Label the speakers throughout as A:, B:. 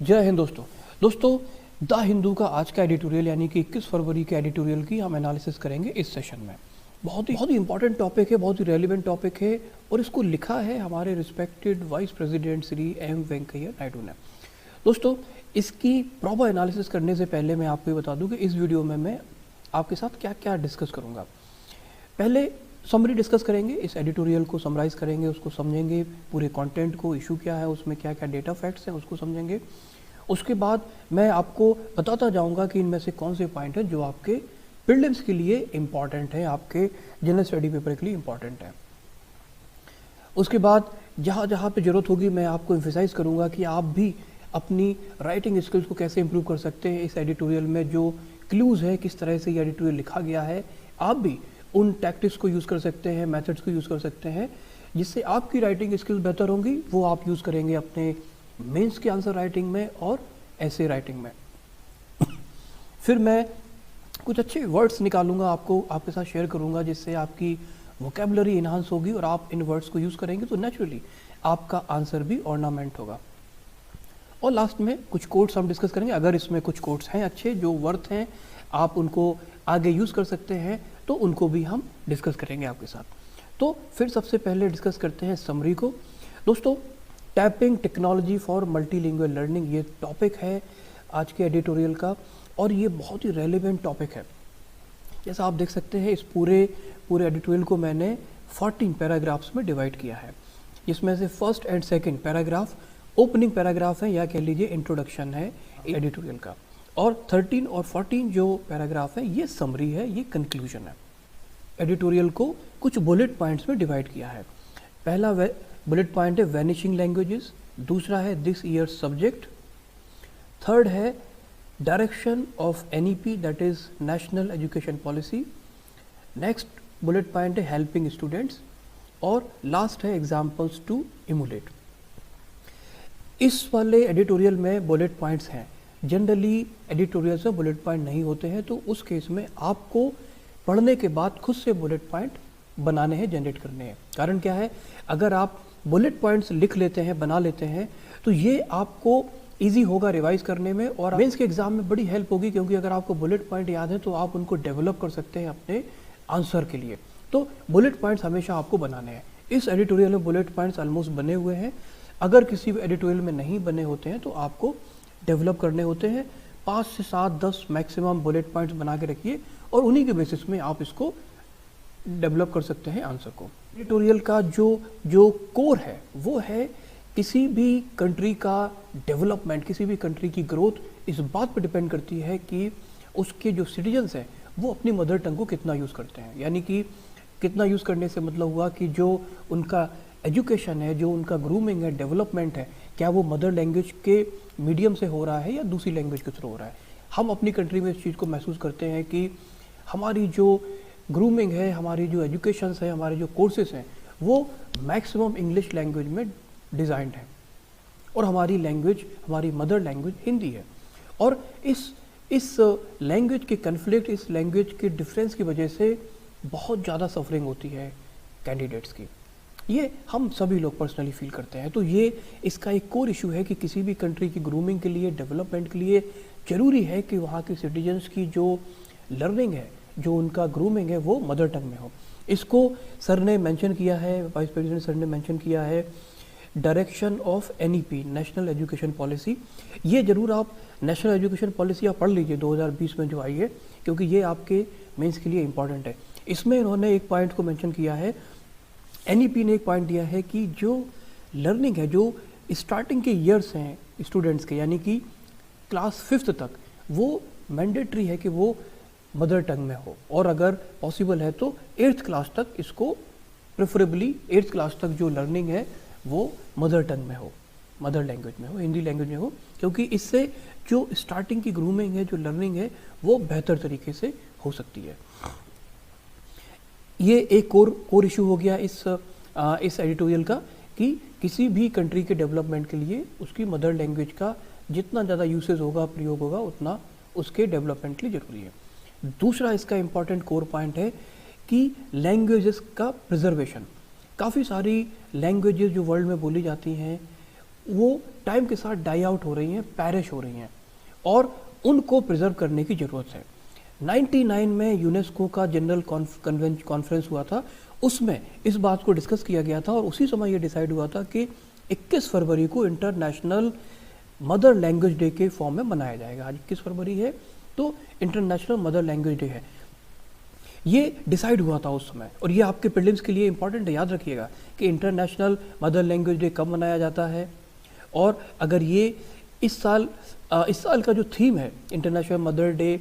A: जय हिंद दोस्तों द हिंदू का आज का एडिटोरियल यानी कि 21 फरवरी के एडिटोरियल की हम एनालिसिस करेंगे इस सेशन में। बहुत ही इंपॉर्टेंट टॉपिक है, बहुत ही रेलिवेंट टॉपिक है और इसको लिखा है हमारे respected vice president Shri M Venkaiah Naidu ने। दोस्तों, इसकी प्रॉपर एनालिसिस करने से पहले मैं आपको ये बता दूं कि इस वीडियो में मैं आपके साथ क्या क्या डिस्कस करूँगा। पहले समरी डिस्कस करेंगे, इस एडिटोरियल को समराइज़ करेंगे, उसको समझेंगे, पूरे कंटेंट को, इशू क्या है, उसमें क्या क्या डेटा फैक्ट्स हैं उसको समझेंगे। उसके बाद मैं आपको बताता जाऊंगा कि इनमें से कौन से पॉइंट हैं जो आपके प्रीलिम्स के लिए इम्पॉर्टेंट हैं, आपके जनरल स्टडी पेपर के लिए इम्पॉर्टेंट हैं। उसके बाद जहाँ जहाँ पे ज़रूरत होगी मैं आपको एम्फेसाइज करूँगा कि आप भी अपनी राइटिंग स्किल्स को कैसे इम्प्रूव कर सकते हैं। इस एडिटोरियल में जो क्लूज़ है, किस तरह से ये एडिटोरियल लिखा गया है, आप भी उन टैक्टिक्स को यूज़ कर सकते हैं, मेथड्स को यूज़ कर सकते हैं, जिससे आपकी राइटिंग स्किल्स बेहतर होंगी। वो आप यूज़ करेंगे अपने मेंस के आंसर राइटिंग में और ऐसे राइटिंग में। फिर मैं कुछ अच्छे वर्ड्स निकालूंगा, आपके साथ शेयर करूंगा, जिससे आपकी वोकेबलरी इन्हांस होगी और आप इन वर्ड्स को यूज़ करेंगे तो नेचुरली आपका आंसर भी ऑर्नामेंट होगा। और लास्ट में कुछ कोट्स हम डिस्कस करेंगे। अगर इसमें कुछ कोट्स हैं अच्छे जो वर्थ हैं, आप उनको आगे यूज़ कर सकते हैं, तो उनको भी हम डिस्कस करेंगे आपके साथ। तो फिर सबसे पहले डिस्कस करते हैं समरी को। दोस्तों, tapping technology for multilingual learning, ये टॉपिक है आज के एडिटोरियल का और ये बहुत ही रेलेवेंट टॉपिक है। जैसा आप देख सकते हैं, इस पूरे एडिटोरियल को मैंने 14 पैराग्राफ्स में डिवाइड किया है, जिसमें से first and second paragraph opening paragraph है या कह लीजिए इंट्रोडक्शन है एडिटोरियल का, और 13 और 14 जो पैराग्राफ है ये समरी है, ये कंक्लूजन है। एडिटोरियल को कुछ बुलेट पॉइंट्स में डिवाइड किया है। पहला बुलेट पॉइंट है वैनिशिंग लैंग्वेजेस, दूसरा है दिस ईयर सब्जेक्ट, थर्ड है direction of NEP that is national education policy, next bullet point है हेल्पिंग स्टूडेंट्स, और लास्ट है एग्जाम्पल्स टू इमुलेट। इस वाले एडिटोरियल में बुलेट पॉइंट्स हैं। जनरली एडिटोरियल्स में बुलेट पॉइंट नहीं होते हैं, तो उस केस में आपको पढ़ने के बाद खुद से बुलेट पॉइंट बनाने हैं, जनरेट करने हैं। कारण क्या है, अगर आप बुलेट पॉइंट्स लिख लेते हैं, बना लेते हैं, तो ये आपको इजी होगा रिवाइज करने में और मेंस के एग्जाम में बड़ी हेल्प होगी, क्योंकि अगर आपको बुलेट पॉइंट याद है तो आप उनको डेवलप कर सकते हैं अपने आंसर के लिए। तो बुलेट पॉइंट्स हमेशा आपको बनाने हैं। इस एडिटोरियल में बुलेट पॉइंट्स ऑलमोस्ट बने हुए हैं। अगर किसी भी एडिटोरियल में नहीं बने होते हैं तो आपको डेवलप करने होते हैं। 5 से 7 10 मैक्सिमम बुलेट पॉइंट्स बना के रखिए और उन्हीं के बेसिस में आप इसको डेवलप कर सकते हैं आंसर को। एडिटोरियल का जो कोर है वो है किसी भी कंट्री का डेवलपमेंट, किसी भी कंट्री की ग्रोथ इस बात पर डिपेंड करती है कि उसके जो सिटीजन्स हैं वो अपनी मदर टंग को कितना यूज़ करते हैं। यानी कि कितना यूज़ करने से मतलब हुआ कि जो उनका एजुकेशन है, जो उनका ग्रूमिंग है, डेवलपमेंट है, क्या वो मदर लैंग्वेज के मीडियम से हो रहा है या दूसरी लैंग्वेज के थ्रू हो रहा है। हम अपनी कंट्री में इस चीज़ को महसूस करते हैं कि हमारी जो ग्रूमिंग है, हमारी जो एजुकेशन है, हमारे जो कोर्सेज हैं, वो मैक्सिमम इंग्लिश लैंग्वेज में डिज़ाइंड है और हमारी लैंग्वेज, हमारी मदर लैंग्वेज हिंदी है। और इस लैंग्वेज के कन्फ्लिक्ट, इस लैंग्वेज के डिफरेंस की वजह से बहुत ज़्यादा सफरिंग होती है कैंडिडेट्स की। ये हम सभी लोग पर्सनली फील करते हैं। तो ये इसका एक कोर इशू है कि किसी भी कंट्री की ग्रूमिंग के लिए, डेवलपमेंट के लिए ज़रूरी है कि वहाँ के सिटीजन्स की जो लर्निंग है, जो उनका ग्रूमिंग है, वो मदर टंग में हो। इसको सर ने मेंशन किया है, वाइस प्रेसिडेंट सर ने मेंशन किया है, direction of NEP national education policy. ये ज़रूर आप नेशनल एजुकेशन पॉलिसी आप पढ़ लीजिए 2020 में जो आई है, क्योंकि ये आपके मेंस के लिए इम्पॉर्टेंट है। इसमें इन्होंने एक पॉइंट को मेंशन किया है, एनईपी ने एक पॉइंट दिया है कि जो लर्निंग है, जो स्टार्टिंग के ईयर्स हैं स्टूडेंट्स के, यानी कि क्लास 5th तक, वो मैंडेटरी है कि वो मदर टंग में हो, और अगर पॉसिबल है तो 8th क्लास तक इसको, प्रेफरेबली 8th क्लास तक जो लर्निंग है वो मदर टंग में हो, मदर लैंग्वेज में हो, हिंदी लैंग्वेज में हो, क्योंकि इससे जो स्टार्टिंग की ग्रूमिंग है, जो लर्निंग है, वो बेहतर तरीके से हो सकती है। ये एक कोर इशू हो गया इस एडिटोरियल का कि किसी भी कंट्री के डेवलपमेंट के लिए उसकी मदर लैंग्वेज का जितना ज़्यादा यूसेज होगा, प्रयोग होगा, उतना उसके डेवलपमेंट के लिए ज़रूरी है। दूसरा इसका इम्पॉर्टेंट कोर पॉइंट है कि लैंग्वेजेस का प्रिजर्वेशन। काफ़ी सारी लैंग्वेजेस जो वर्ल्ड में बोली जाती हैं वो टाइम के साथ डाई आउट हो रही हैं, पैरिश हो रही हैं और उनको प्रिजर्व करने की ज़रूरत है। 99 में यूनेस्को का जनरल कॉन्फ्रेंस हुआ था, उसमें इस बात को डिस्कस किया गया था और उसी समय ये डिसाइड हुआ था कि 21 फरवरी को इंटरनेशनल मदर लैंग्वेज डे के फॉर्म में मनाया जाएगा। आज 21 फरवरी है तो इंटरनेशनल मदर लैंग्वेज डे है, ये डिसाइड हुआ था उस समय। और ये आपके प्रीलिम्स के लिए इंपॉर्टेंट है, याद रखिएगा कि इंटरनेशनल मदर लैंग्वेज डे कब मनाया जाता है। और अगर ये इस साल का जो थीम है इंटरनेशनल मदर डे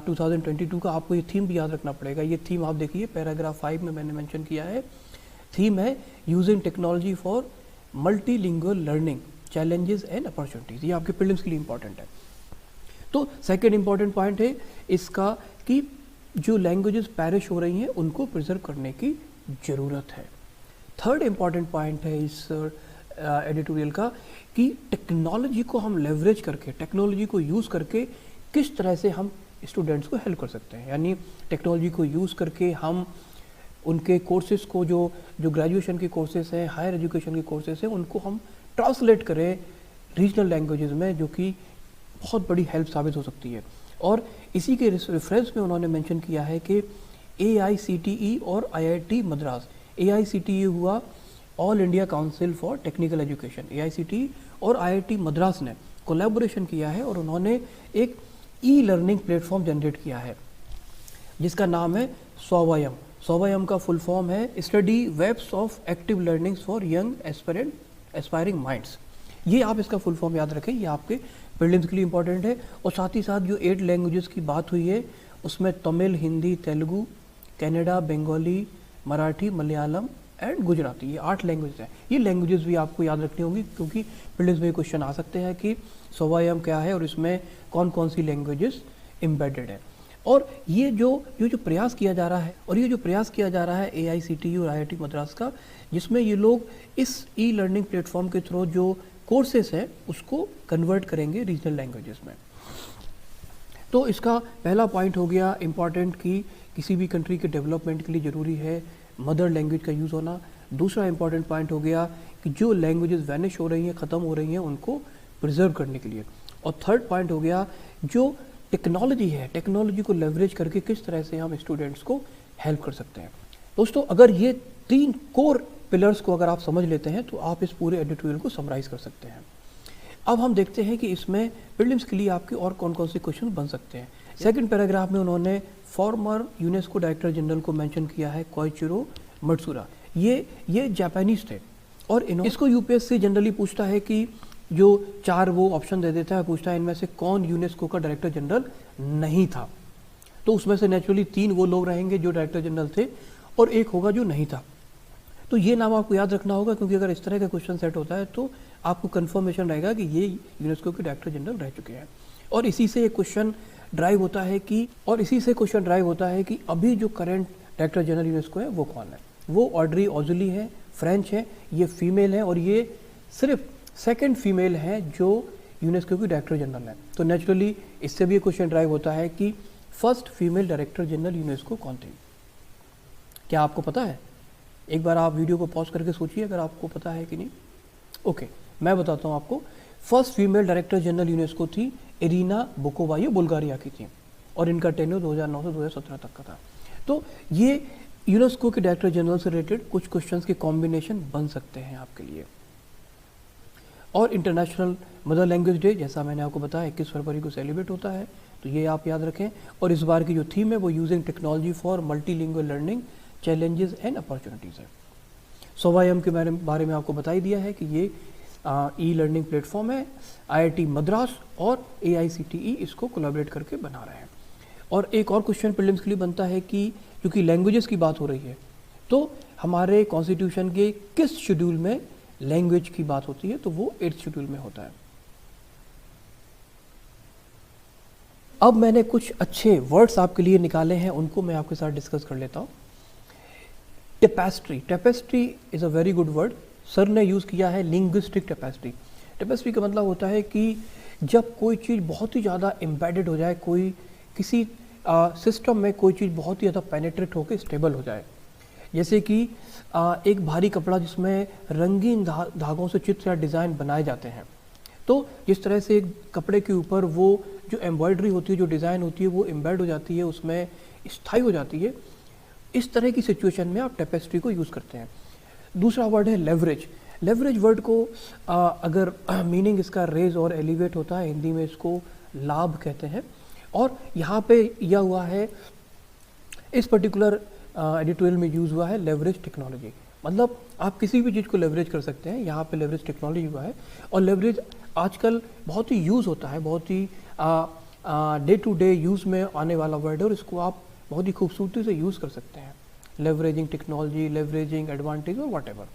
A: 2022 का, आपको ये थीम भी याद रखना पड़ेगा। ये थीम आप देखिए पैराग्राफ 5 में मैंने मेंशन किया है। थीम है using technology for multilingual learning challenges and opportunities. ये आपके प्रीलिम्स के लिए इंपॉर्टेंट है। तो सेकंड इंपॉर्टेंट पॉइंट है इसका कि जो लैंग्वेजेस पैरिश हो रही हैं उनको प्रिजर्व करने की ज़रूरत है। थर्ड इंपॉर्टेंट पॉइंट है इस एडिटोरियल का कि टेक्नोलॉजी को हम लेवरेज करके, टेक्नोलॉजी को यूज़ करके किस तरह से हम स्टूडेंट्स को हेल्प कर सकते हैं। यानी टेक्नोलॉजी को यूज़ करके हम उनके कोर्सेज़ को जो ग्रेजुएशन के कोर्सेज़ हैं, हायर एजुकेशन के कोर्सेज़ हैं, उनको हम ट्रांसलेट करें रीजनल लैंग्वेजेस में, जो कि बहुत बड़ी हेल्प साबित हो सकती है। और इसी के रेफरेंस में उन्होंने मेंशन किया है कि AICTE और IIT मद्रास, AICTE हुआ all India council for technical education, AICTE और IIT मद्रास ने कोलैबोरेशन किया है और उन्होंने एक ई-लर्निंग प्लेटफॉर्म जनरेट किया है जिसका नाम है स्वावयम। स्वावयम का फुल फॉर्म है study webs of active learnings for young aspiring minds. ये आप इसका फुल फॉर्म याद रखें, ये आपके प्रीलिम्स के लिए इंपॉर्टेंट है। और साथ ही साथ जो 8 लैंग्वेजेस की बात हुई है उसमें तमिल, हिंदी, तेलुगु, कन्नड़ा, बंगाली, मराठी, मलयालम एंड गुजराती, ये 8 लैंग्वेज हैं। ये लैंग्वेजेस भी आपको याद रखनी होंगी क्योंकि प्रीलिम्स में क्वेश्चन आ सकते हैं कि स्वावयम क्या है और इसमें कौन कौन सी लैंग्वेजेस एम्बेडेड है। और ये जो प्रयास किया जा रहा है AICTE और IIT मद्रास का, जिसमें ये लोग इस ई लर्निंग प्लेटफॉर्म के थ्रू जो कोर्सेस हैं उसको कन्वर्ट करेंगे रीजनल लैंग्वेजेस में। तो इसका पहला पॉइंट हो गया इम्पॉर्टेंट कि किसी भी कंट्री के डेवलपमेंट के लिए ज़रूरी है मदर लैंग्वेज का यूज़ होना। दूसरा इंपॉर्टेंट पॉइंट हो गया कि जो लैंग्वेजेस वैनिश हो रही हैं, ख़त्म हो रही हैं, उनको प्रिजर्व करने के लिए। और थर्ड पॉइंट हो गया जो टेक्नोलॉजी है, टेक्नोलॉजी को लेवरेज करके किस तरह से हम स्टूडेंट्स को हेल्प कर सकते हैं। दोस्तों, अगर ये 3 कोर पिलर्स को अगर आप समझ लेते हैं तो आप इस पूरे एडिटोरियल को समराइज़ कर सकते हैं। अब हम देखते हैं कि इसमें प्रीलिम्स के लिए आपके और कौन कौन से क्वेश्चन बन सकते हैं। सेकंड पैराग्राफ में उन्होंने फॉर्मर यूनेस्को डायरेक्टर जनरल को मेंशन किया है, कोइचिरो मत्सुरा। ये जापानीज थे और इसको यूपीएससी जनरली पूछता है कि जो 4 वो ऑप्शन दे देता है, पूछता है इनमें से कौन यूनेस्को का डायरेक्टर जनरल नहीं था। तो उसमें से नेचुरली 3 वो लोग रहेंगे जो डायरेक्टर जनरल थे और 1 होगा जो नहीं था। तो ये नाम आपको याद रखना होगा क्योंकि अगर इस तरह का क्वेश्चन सेट होता है तो आपको कंफर्मेशन रहेगा कि ये यूनेस्को के डायरेक्टर जनरल रह चुके हैं। और इसी से क्वेश्चन ड्राइव होता है कि अभी जो करंट डायरेक्टर जनरल यूनेस्को है वो कौन है। वो ऑड्री ऑजुली है, फ्रेंच है, ये फीमेल है और ये सिर्फ सेकंड फीमेल है जो यूनेस्को की डायरेक्टर जनरल है। तो नेचुरली इससे भी क्वेश्चन ड्राइव होता है कि first female director general UNESCO कौन थी। क्या आपको पता है? एक बार आप वीडियो को पॉज करके सोचिए अगर आपको पता है कि नहीं। ओके, मैं बताता हूँ आपको। First female director general UNESCO थी इरिना बुकोवा, ये बुल्गारिया की थी और इनका टेन्योर 2009 से 2017 तक का था। तो ये यूनेस्को के डायरेक्टर जनरल से रिलेटेड कुछ क्वेश्चंस के कॉम्बिनेशन बन सकते हैं आपके लिए। और इंटरनेशनल मदर लैंग्वेज डे, जैसा मैंने आपको बताया, 21 फरवरी को सेलिब्रेट होता है, तो ये आप याद रखें। और इस बार की जो थीम है वो using technology for multilingual learning challenges and opportunities है। स्वावयम के बारे में आपको बता ही दिया है कि ये ई लर्निंग प्लेटफॉर्म है, IIT मद्रास और AICTE इसको कोलैबोरेट करके बना रहे हैं। और एक और क्वेश्चन प्रीलिम्स के लिए बनता है कि क्योंकि लैंग्वेजेस की बात हो रही है तो हमारे कॉन्स्टिट्यूशन के किस शेड्यूल में लैंग्वेज की बात होती है, तो वो 8th शेड्यूल में होता है। अब मैंने कुछ अच्छे वर्ड्स आपके लिए निकाले हैं, उनको मैं आपके साथ डिस्कस कर लेता हूँ। Tapestry is a very good word. Sir ने यूज़ किया है लिंग्विस्टिक टेपेस्ट्री। टेपेस्ट्री का मतलब होता है कि जब कोई चीज़ बहुत ही ज़्यादा एम्बेडेड हो जाए, किसी सिस्टम में कोई चीज़ बहुत ही ज़्यादा पेनेट्रेट होकर स्टेबल हो जाए। जैसे कि एक भारी कपड़ा जिसमें रंगीन धागों से चित्र या डिज़ाइन बनाए जाते हैं। तो जिस तरह से एक कपड़े के ऊपर वो जो एम्ब्रॉयडरी होती है, जो डिज़ाइन होती है, वो एम्बेड हो जाती है, उसमें स्थायी हो जाती है, इस तरह की सिचुएशन में आप टेपेस्ट्री को यूज़ करते हैं। दूसरा वर्ड है लेवरेज। लेवरेज वर्ड को अगर मीनिंग इसका रेज और एलिवेट होता है, हिंदी में इसको लाभ कहते हैं। और यहाँ पे यह हुआ है, इस पर्टिकुलर एडिटोरियल में यूज़ हुआ है लेवरेज टेक्नोलॉजी। मतलब आप किसी भी चीज़ को लेवरेज कर सकते हैं, यहाँ पे लेवरेज टेक्नोलॉजी हुआ है। और लेवरेज आजकल बहुत ही यूज़ होता है, बहुत ही डे टू डे यूज़ में आने वाला वर्ड है, और इसको आप बहुत ही खूबसूरती से यूज़ कर सकते हैं। लेवरेजिंग टेक्नोलॉजी, लेवरेजिंग एडवांटेज और वट एवर।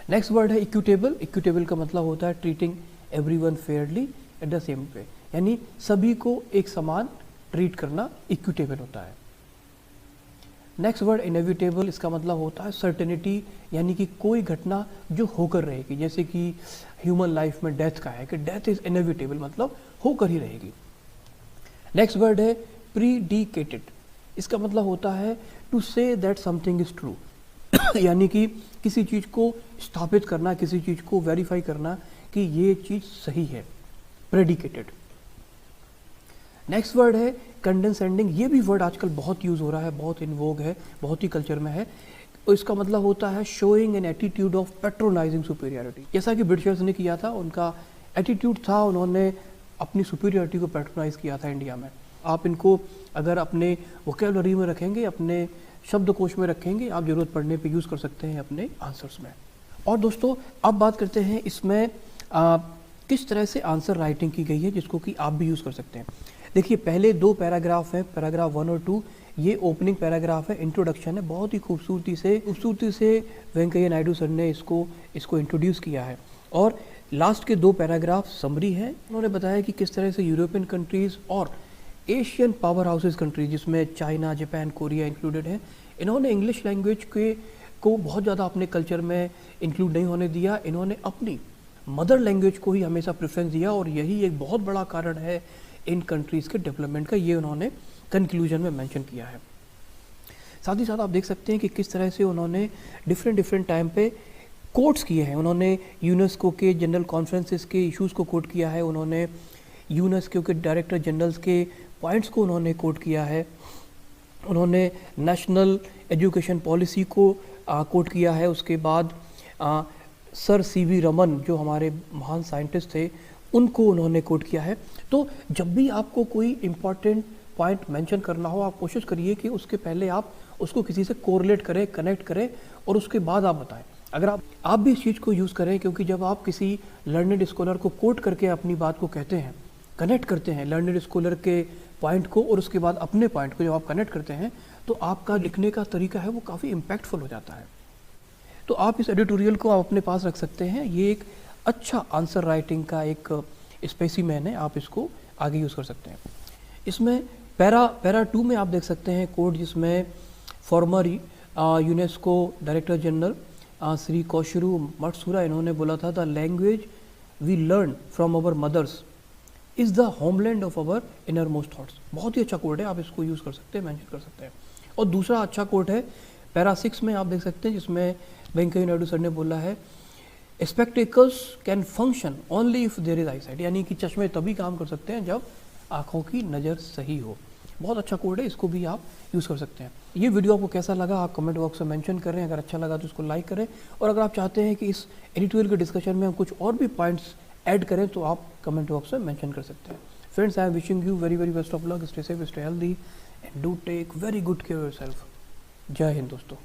A: नेक्स्ट वर्ड है इक्विटेबल। इक्विटेबल का मतलब होता है treating everyone Fairlie at the same way, यानी सभी को एक समान ट्रीट करना इक्विटेबल होता है। Next word inevitable. इसका मतलब होता है सर्टेनिटी, यानी कि कोई घटना जो होकर रहेगी, जैसे कि ह्यूमन लाइफ में डेथ का है कि डेथ इज इनएविटेबल, मतलब होकर ही रहेगी। नेक्स्ट वर्ड है प्रीडिकेटेड। इसका मतलब होता है to say that something is true, यानी कि किसी चीज़ को स्थापित करना, किसी चीज़ को वेरीफाई करना कि ये चीज़ सही है, प्रेडिकेटेड। नेक्स्ट वर्ड है कंडेंसेंडिंग। ये भी वर्ड आजकल बहुत यूज़ हो रहा है, बहुत इन वोग है, बहुत ही कल्चर में है। तो इसका मतलब होता है showing an attitude of patronising superiority. जैसा कि ब्रिटिशर्स ने किया था, उनका एटीट्यूड था, उन्होंने अपनी सुपीरियरिटी को पेट्रोनाइज किया था इंडिया में। आप इनको अगर अपने वोकेबलरी में रखेंगे, अपने शब्दकोश में रखेंगे, आप ज़रूरत पड़ने पे यूज़ कर सकते हैं अपने आंसर्स में। और दोस्तों अब बात करते हैं इसमें किस तरह से आंसर राइटिंग की गई है, जिसको कि आप भी यूज़ कर सकते हैं। देखिए पहले दो पैराग्राफ हैं, पैराग्राफ 1 और 2। ये ओपनिंग पैराग्राफ है, इंट्रोडक्शन है। बहुत ही खूबसूरती से वेंकैया नायडू सर ने इसको इंट्रोड्यूस किया है। और लास्ट के दो पैराग्राफ समरी है। उन्होंने बताया कि किस तरह से यूरोपियन कंट्रीज़ और एशियन पावर हाउसेज कंट्रीज, जिसमें चाइना, जापान, कोरिया इंक्लूडेड है, इन्होंने इंग्लिश लैंग्वेज को बहुत ज़्यादा अपने कल्चर में इंक्लूड नहीं होने दिया। इन्होंने अपनी मदर लैंग्वेज को ही हमेशा प्रेफरेंस दिया, और यही एक बहुत बड़ा कारण है इन कंट्रीज़ के डेवलपमेंट का। ये उन्होंने कंक्लूजन में मेंशन किया है। साथ ही साथ आप देख सकते हैं कि किस तरह से उन्होंने डिफरेंट टाइम पे कोट्स किए हैं। उन्होंने यूनेस्को के जनरल कॉन्फ्रेंसेस के इश्यूज़ को कोट किया है, उन्होंने यूनेस्को के डायरेक्टर जनरल्स के पॉइंट्स को उन्होंने कोट किया है, उन्होंने नेशनल एजुकेशन पॉलिसी को कोट किया है। उसके बाद सर सीवी रमन जो हमारे महान साइंटिस्ट थे, उनको उन्होंने कोट किया है। तो जब भी आपको कोई इम्पॉर्टेंट पॉइंट मेंशन करना हो, आप कोशिश करिए कि उसके पहले आप उसको किसी से कोरिलेट करें, कनेक्ट करें, और उसके बाद आप बताएं। अगर आप भी इस चीज़ को यूज़ करें, क्योंकि जब आप किसी लर्नेड स्कॉलर को कोट करके अपनी बात को कहते हैं, कनेक्ट करते हैं लर्नेड स्कॉलर के पॉइंट को, और उसके बाद अपने पॉइंट को जब आप कनेक्ट करते हैं, तो आपका लिखने का तरीका है वो काफ़ी इम्पैक्टफुल हो जाता है। तो आप इस एडिटोरियल को आप अपने पास रख सकते हैं। ये एक अच्छा आंसर राइटिंग का एक स्पेसिमेन है, आप इसको आगे यूज़ कर सकते हैं। इसमें पैरा 2 में आप देख सकते हैं कोड, जिसमें former UNESCO director general Shri Koichiro Matsuura, इन्होंने बोला था the language we learn from our mothers is the homeland of our innermost thoughts. बहुत ही अच्छा कोड है, आप इसको यूज़ कर सकते हैं, मेंशन कर सकते हैं। और दूसरा अच्छा कोड है पैरा 6 में आप देख सकते हैं, जिसमें वेंकैया नायडू सर ने बोला है spectacles can function only if there is eyesight, यानी कि चश्मे तभी काम कर सकते हैं जब आँखों की नज़र सही हो। बहुत अच्छा कोड है, इसको भी आप यूज़ कर सकते हैं। ये वीडियो आपको कैसा लगा आप कमेंट बॉक्स में मेंशन करें। अगर अच्छा लगा तो इसको लाइक करें, और अगर आप चाहते हैं कि इस एडिटोरियल के डिस्कशन में हम कुछ और भी पॉइंट्स ऐड करें तो आप कमेंट बॉक्स में मेंशन कर सकते हैं। Friends, I am wishing you very best of luck, stay safe, stay healthy and do take very good care of yourself. जय हिंद दोस्तों।